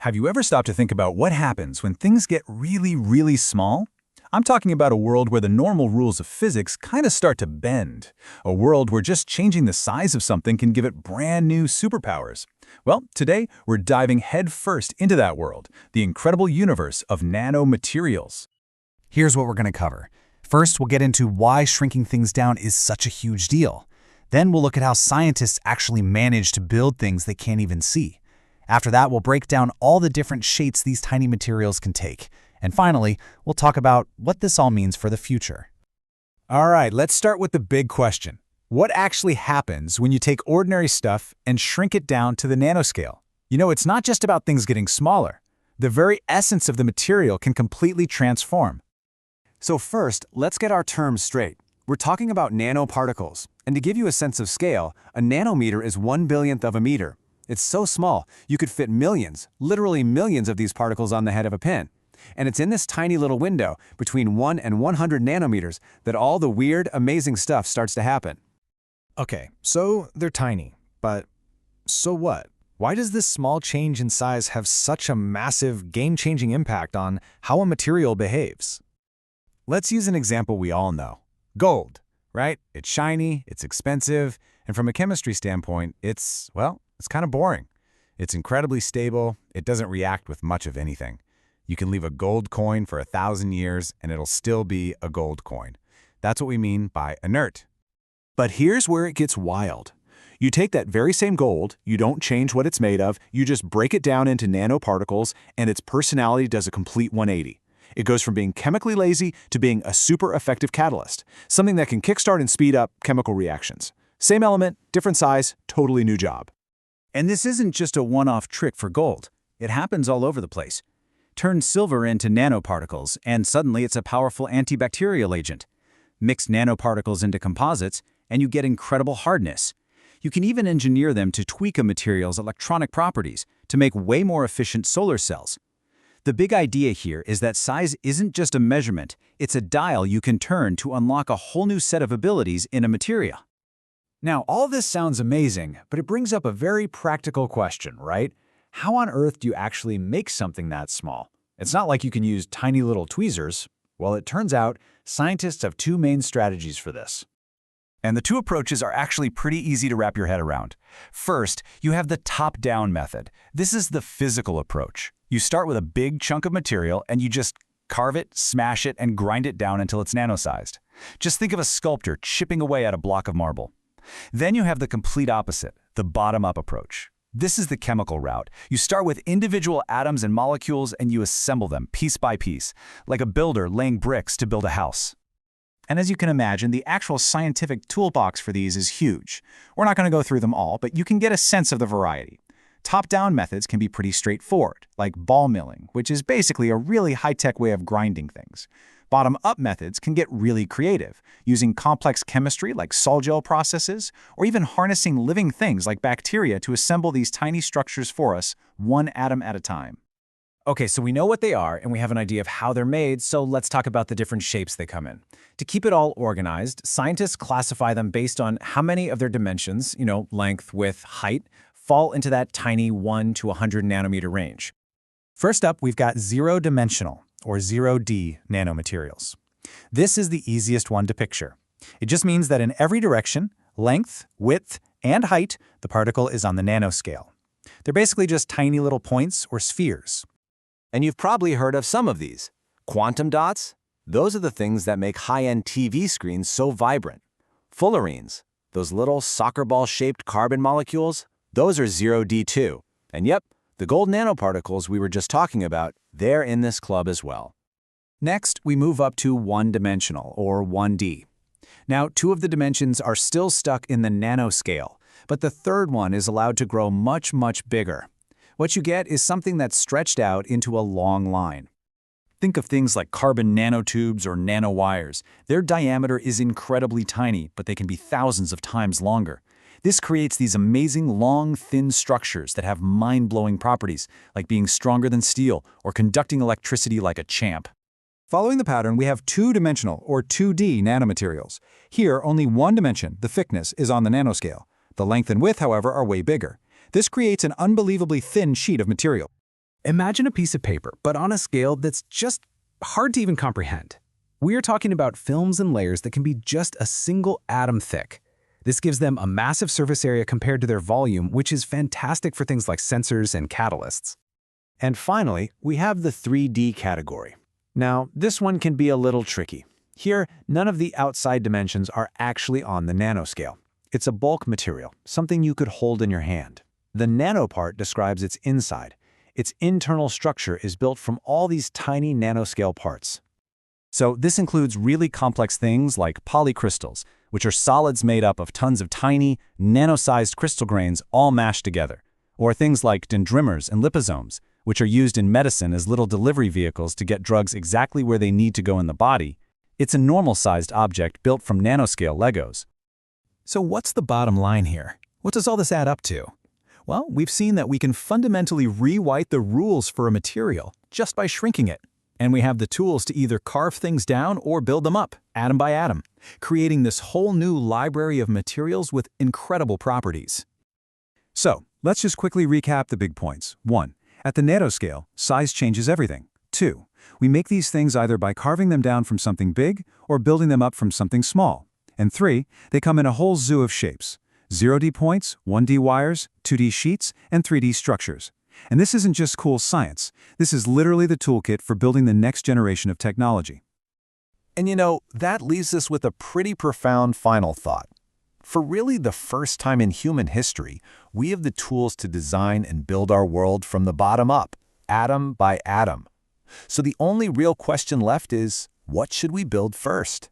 Have you ever stopped to think about what happens when things get really, really small? I'm talking about a world where the normal rules of physics kind of start to bend. A world where just changing the size of something can give it brand new superpowers. Well, today we're diving headfirst into that world, the incredible universe of nanomaterials. Here's what we're going to cover. First, we'll get into why shrinking things down is such a huge deal. Then we'll look at how scientists actually manage to build things they can't even see. After that, we'll break down all the different shapes these tiny materials can take. And finally, we'll talk about what this all means for the future. All right, let's start with the big question. What actually happens when you take ordinary stuff and shrink it down to the nanoscale? You know, it's not just about things getting smaller. The very essence of the material can completely transform. So first, let's get our terms straight. We're talking about nanoparticles. And to give you a sense of scale, a nanometer is 1/1,000,000th of a meter. It's so small, you could fit millions, literally millions of these particles on the head of a pin. And it's in this tiny little window, between 1 and 100 nanometers, that all the weird, amazing stuff starts to happen. Okay, so they're tiny, but so what? Why does this small change in size have such a massive, game-changing impact on how a material behaves? Let's use an example we all know. Gold, right? It's shiny, it's expensive, and from a chemistry standpoint, it's kind of boring. It's incredibly stable, it doesn't react with much of anything. You can leave a gold coin for 1,000 years and it'll still be a gold coin. That's what we mean by inert. But here's where it gets wild. You take that very same gold, you don't change what it's made of, you just break it down into nanoparticles, and its personality does a complete 180. It goes from being chemically lazy to being a super effective catalyst, something that can kickstart and speed up chemical reactions. Same element, different size, totally new job. And this isn't just a one-off trick for gold. It happens all over the place. Turn silver into nanoparticles, and suddenly it's a powerful antibacterial agent. Mix nanoparticles into composites, and you get incredible hardness. You can even engineer them to tweak a material's electronic properties to make way more efficient solar cells. The big idea here is that size isn't just a measurement, it's a dial you can turn to unlock a whole new set of abilities in a material. Now, all this sounds amazing, but it brings up a very practical question, right? How on earth do you actually make something that small? It's not like you can use tiny little tweezers. Well, it turns out scientists have two main strategies for this. And the two approaches are actually pretty easy to wrap your head around. First, you have the top-down method. This is the physical approach. You start with a big chunk of material and you just carve it, smash it, and grind it down until it's nano-sized. Just think of a sculptor chipping away at a block of marble. Then you have the complete opposite, the bottom-up approach. This is the chemical route. You start with individual atoms and molecules and you assemble them piece by piece, like a builder laying bricks to build a house. And as you can imagine, the actual scientific toolbox for these is huge. We're not going to go through them all, but you can get a sense of the variety. Top-down methods can be pretty straightforward, like ball milling, which is basically a really high-tech way of grinding things. Bottom-up methods can get really creative, using complex chemistry like sol-gel processes, or even harnessing living things like bacteria to assemble these tiny structures for us, one atom at a time. Okay, so we know what they are, and we have an idea of how they're made, so let's talk about the different shapes they come in. To keep it all organized, scientists classify them based on how many of their dimensions, length, width, height, fall into that tiny 1 to 100 nanometer range. First up, we've got zero-dimensional, or 0D nanomaterials. This is the easiest one to picture. It just means that in every direction, length, width, and height, the particle is on the nanoscale. They're basically just tiny little points or spheres. And you've probably heard of some of these. Quantum dots? Those are the things that make high-end TV screens so vibrant. Fullerenes, those little soccer ball-shaped carbon molecules, those are 0D too. And yep, the gold nanoparticles we were just talking about, they're in this club as well. Next, we move up to one-dimensional, or 1D. Now, two of the dimensions are still stuck in the nanoscale, but the third one is allowed to grow much, much bigger. What you get is something that's stretched out into a long line. Think of things like carbon nanotubes or nanowires. Their diameter is incredibly tiny, but they can be thousands of times longer. This creates these amazing, long, thin structures that have mind-blowing properties, like being stronger than steel or conducting electricity like a champ. Following the pattern, we have two-dimensional, or 2D nanomaterials. Here, only one dimension, the thickness, is on the nanoscale. The length and width, however, are way bigger. This creates an unbelievably thin sheet of material. Imagine a piece of paper, but on a scale that's just hard to even comprehend. We are talking about films and layers that can be just a single atom thick. This gives them a massive surface area compared to their volume, which is fantastic for things like sensors and catalysts. And finally, we have the 3D category. Now, this one can be a little tricky. Here, none of the outside dimensions are actually on the nanoscale. It's a bulk material, something you could hold in your hand. The nano part describes its inside. Its internal structure is built from all these tiny nanoscale parts. So this includes really complex things like polycrystals, which are solids made up of tons of tiny, nano-sized crystal grains all mashed together, or things like dendrimers and liposomes, which are used in medicine as little delivery vehicles to get drugs exactly where they need to go in the body. It's a normal-sized object built from nanoscale Legos. So what's the bottom line here? What does all this add up to? Well, we've seen that we can fundamentally rewrite the rules for a material just by shrinking it. And we have the tools to either carve things down or build them up, atom by atom, creating this whole new library of materials with incredible properties. So, let's just quickly recap the big points. 1. At the nanoscale, size changes everything. 2. We make these things either by carving them down from something big or building them up from something small. And 3. They come in a whole zoo of shapes. 0D points, 1D wires, 2D sheets, and 3D structures. And this isn't just cool science. This is literally the toolkit for building the next generation of technology. And that leaves us with a pretty profound final thought. For really the first time in human history, we have the tools to design and build our world from the bottom up, atom by atom. So the only real question left is, what should we build first?